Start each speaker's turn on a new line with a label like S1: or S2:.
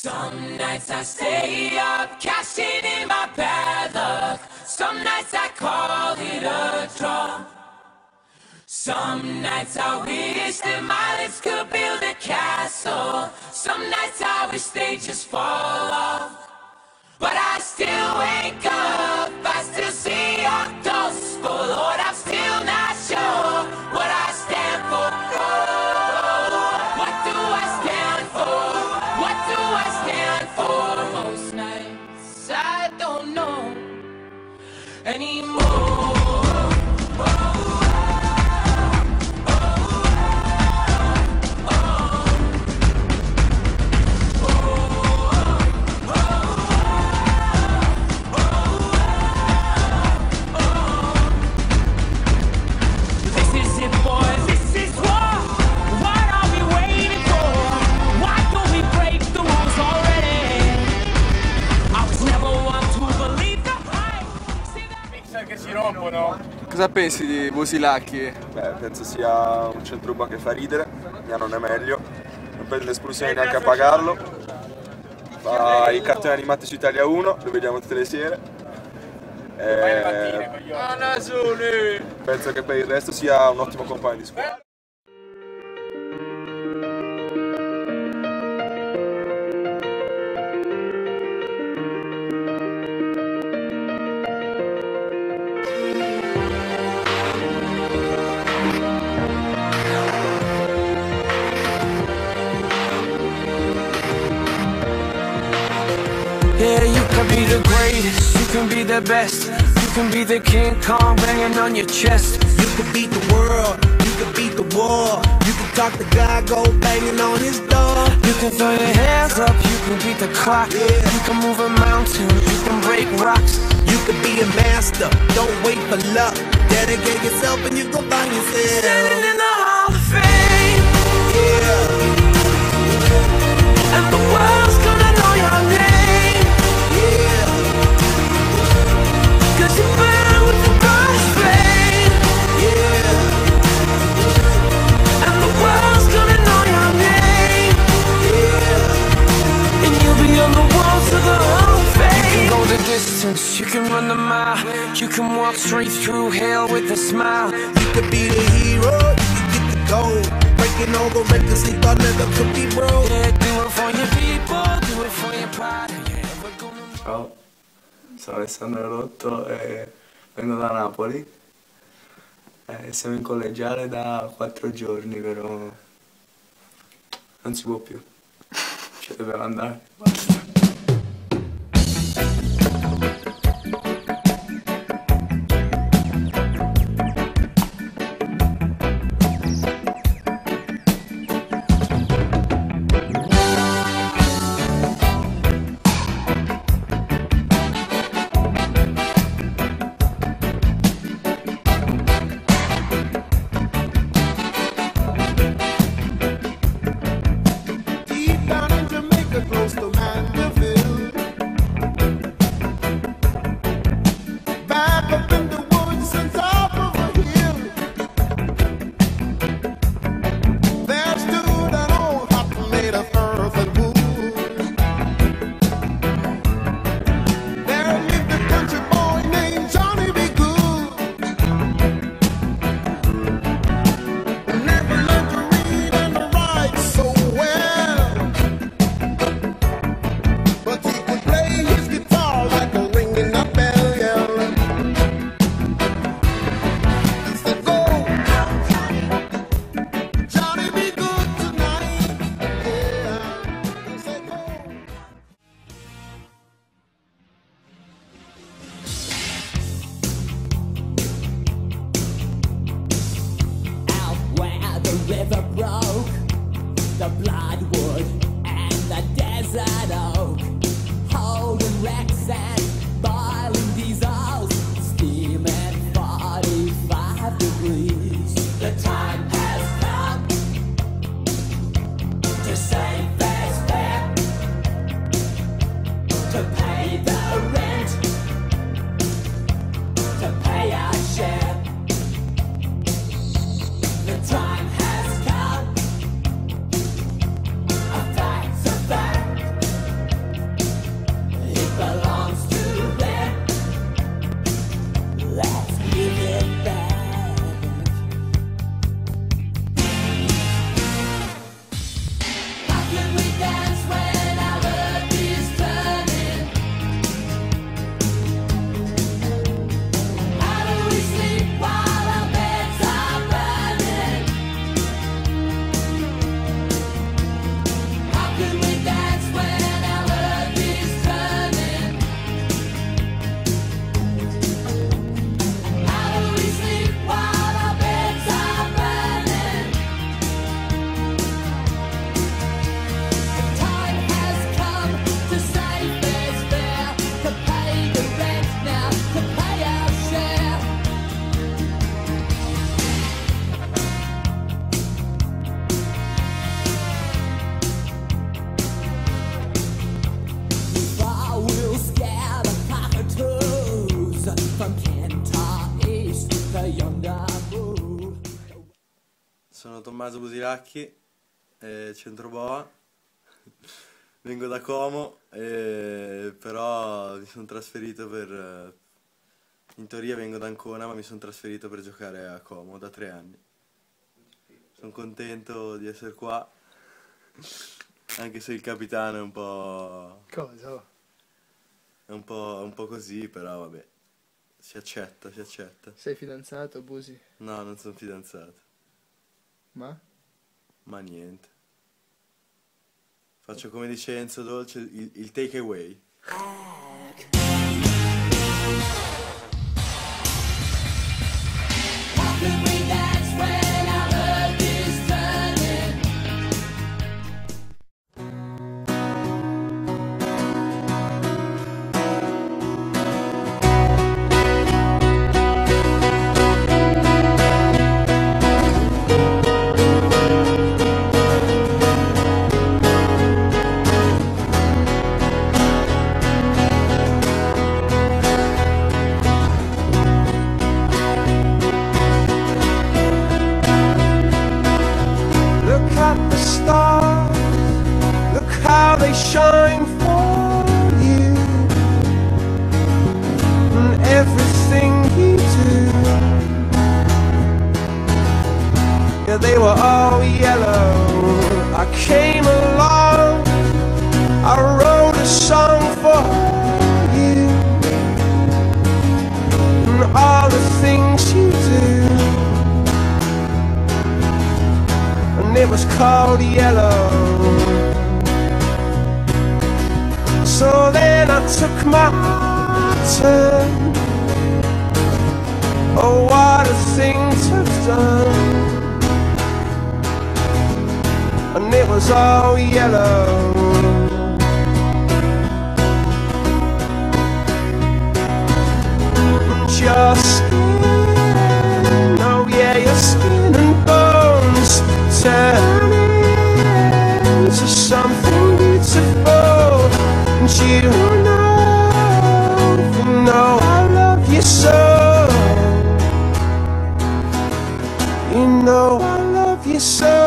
S1: Some nights I stay up, cashing in my bad luck. Some nights I call it a draw. Some nights I wish that my lips could build a castle. Some nights I wish they just fall off. But I still wake up, I still see your dust. Oh Lord, I'm still not sure what I stand for. Oh, what do I stand for? What do I stand for? Most nights I don't know anymore.
S2: Che si rompono.
S3: Cosa pensi di Busilacchi?
S4: Beh, penso sia un centruba che fa ridere, mia non è meglio, non prende l'espulsione neanche a pagarlo, fa i cartoni animati su Italia 1, lo vediamo tutte le sere. Penso che per il resto sia un ottimo compagno di squadra.
S5: Yeah, you can be the greatest, you can be the best. You can be the King Kong banging on your chest.
S6: You can beat the world, you can beat the war. You can talk to God, go banging on his door.
S5: You can throw your hands up, you can beat the clock. You can move a mountain, you can break rocks.
S6: You can be a master, don't wait for luck. Dedicate yourself and you gon' find yourself
S5: Standing in the Hall of Fame.
S6: Yeah,
S5: And the world's gonna know your name.
S6: yeah.
S5: Cause you burn with the best flame.
S6: Yeah,
S5: And the world's gonna know your name.
S6: yeah.
S5: And you'll be on the walls of the Hall of Fame. You can go the distance, you can run the mile. You can walk straight through hell with a smile.
S6: You could be the hero, you can get the gold. Breaking all the records they thought never could be broke.
S5: Yeah, do it for your people, do it for your pride.
S3: Ciao, sono Alessandro Rotto e vengo da Napoli. Siamo in collegiale da 4 giorni, però non si può più. Ci dobbiamo andare, basta.
S6: Deep down in Jamaica, close to man.
S7: Sono Tommaso Busilacchi, centro boa, vengo da Como, però mi sono trasferito in teoria vengo da Ancona, ma mi sono trasferito per giocare a Como da 3 anni. Sono contento di essere qua, anche se il capitano è un po'...
S8: Cosa?
S7: È un po' così, però vabbè, si accetta, si accetta.
S8: Sei fidanzato, Busi?
S7: No, non sono fidanzato.
S8: Ma?
S7: Ma niente. Faccio come dice Enzo Dolce, il take away.
S5: How they shine for you, and everything you do. Yeah, they were all yellow. I came along, I wrote a song for you, and all the things you do. And it was called Yellow. So then I took my turn. Oh, what a thing to have done. And it was all yellow. And your skin, oh yeah, your skin and bones turn into something beautiful. And you know I love you so. You know I love you so.